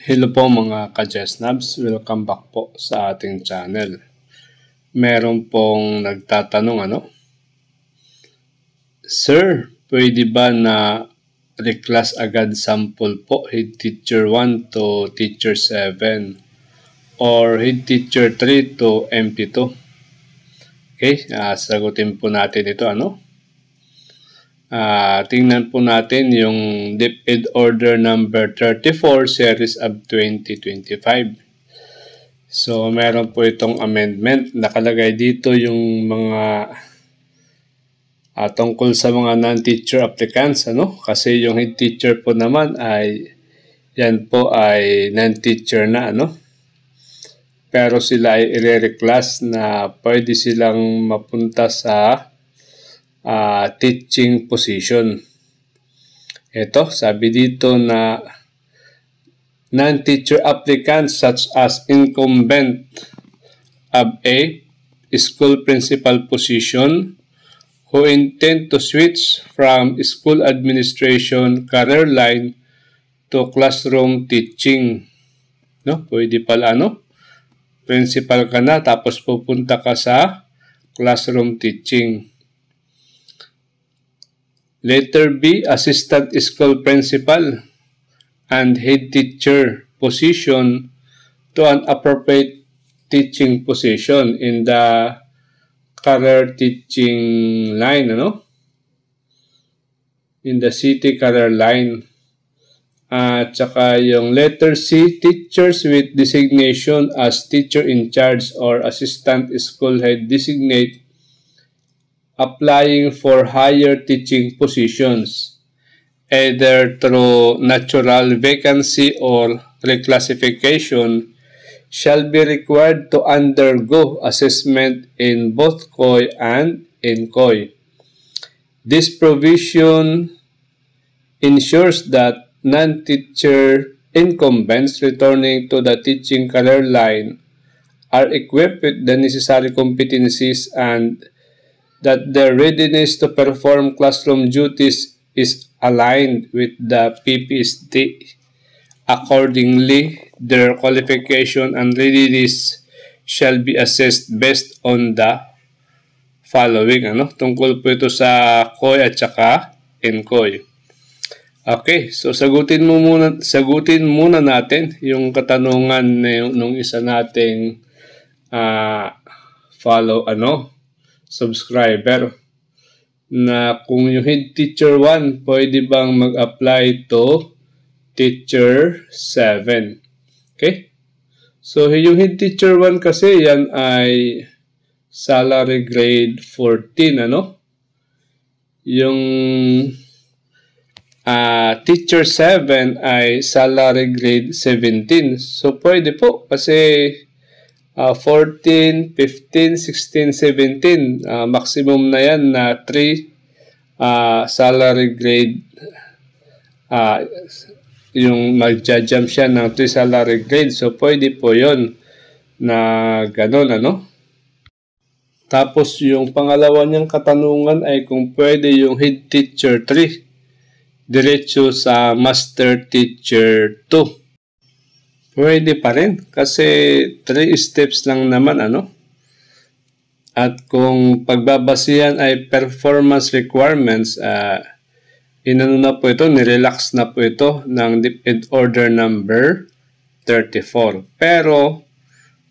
Hello po mga ka-Jesnabs, welcome back po sa ating channel. Meron pong nagtatanong Sir, pwede ba na reclass agad sample po Head Teacher 1 to Teacher 7 or Head Teacher 3 to MP2? Okay, sagutin po natin ito tingnan po natin yung DepEd Order number 34 Series of 2025. So, meron po itong amendment. Nakalagay dito yung mga tungkol sa mga non-teacher applicants. Kasi yung head teacher po naman ay yan po ay non-teacher na. Pero sila ay i-reclass na pwede silang mapunta sa teaching position. Ito, sabi dito na non-teacher applicants such as incumbent of a school principal position who intend to switch from school administration career line to classroom teaching. Pwede pala principal ka na tapos pupunta ka sa classroom teaching. Letter B, assistant school principal and head teacher position to an appropriate teaching position in the career teaching line, in the city career line. At saka yung letter C, teachers with designation as teacher in charge or assistant school head designate applying for higher teaching positions, either through natural vacancy or reclassification, shall be required to undergo assessment in both COI and NCOI. This provision ensures that non-teacher incumbents returning to the teaching career line are equipped with the necessary competencies and that their readiness to perform classroom duties is aligned with the PPST. Accordingly, their qualification and readiness shall be assessed based on the following. Tungkol po ito sa COI at saka NCOI. Okay, so sagutin muna natin yung katanungan nung isa nating subscriber na kung yung head teacher 1 pwede bang mag-apply to teacher 7. Okay? So yung head teacher 1 kasi yan ay salary grade 14 Yung teacher 7 ay salary grade 17. So pwede po kasi 14, 15, 16, 17. Maximum na yan na 3 salary grade. Yung magja-jump siya ng 3 salary grade. So, pwede po yon na ganun, Tapos, yung pangalawa niyang katanungan ay kung pwede yung head teacher 3 diretso sa master teacher 2. Pwede pa rin kasi 3 steps lang naman At kung pagbabasihan ay performance requirements, nirelax na po ito ng DepEd Order number 34. Pero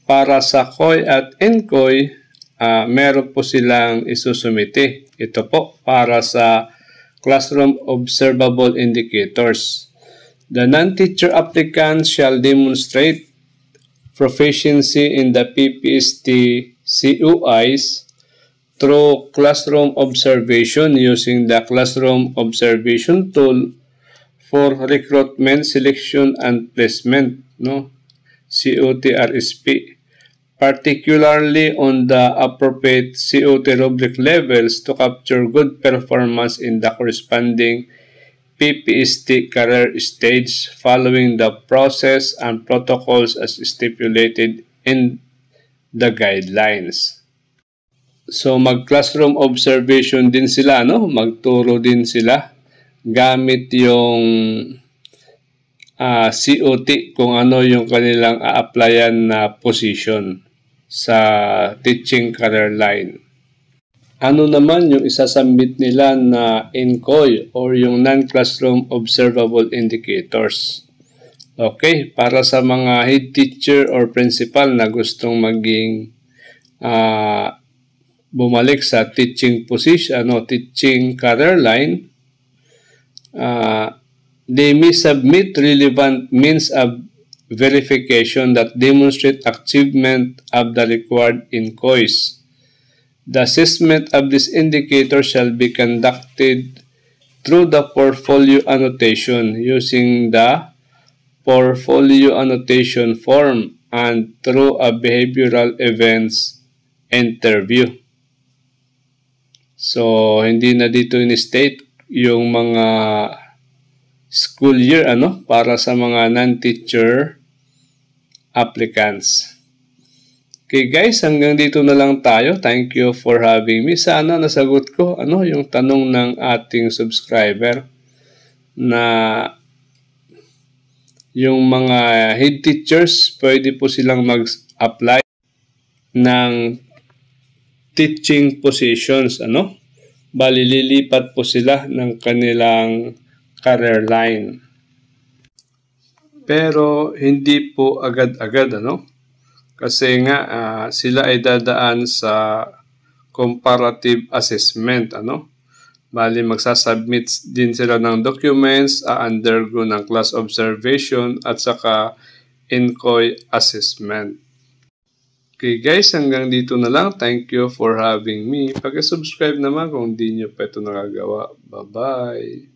para sa COI at NCOI, meron po silang isusumite. Ito po para sa classroom observable indicators. The non-teacher applicant shall demonstrate proficiency in the PPST COIs through classroom observation using the classroom observation tool for recruitment, selection, and placement, COT-RSP, particularly on the appropriate COT rubric levels to capture good performance in the corresponding PPST career stage following the process and protocols as stipulated in the guidelines. So, mag-classroom observation din sila, magturo din sila gamit yung COT kung ano yung kanilang a-applyan na position sa teaching career line. Ano naman yung isasubmit nila na NCOI or yung non-classroom observable indicators? Okay, para sa mga head teacher or principal na gustong maging bumalik sa teaching position, teaching career line, they may submit relevant means of verification that demonstrate achievement of the required NCOIs. The assessment of this indicator shall be conducted through the portfolio annotation using the portfolio annotation form and through a behavioral events interview. So, hindi na dito in-state yung mga school year para sa mga non-teacher applicants. Okay guys, hanggang dito na lang tayo. Thank you for having me. Sana nasagot ko yung tanong ng ating subscriber na yung mga head teachers, pwede po silang mag-apply ng teaching positions. Bali, lilipat po sila ng kanilang career line. Pero hindi po agad-agad, kasi nga sila ay dadaan sa comparative assessment, Bali, magsasubmit din sila ng documents, undergo ng class observation at saka NCOI assessment. Okay guys, hanggang dito na lang. Thank you for having me. Pag-subscribe naman kung hindi nyo pa ito nakagawa. Bye-bye!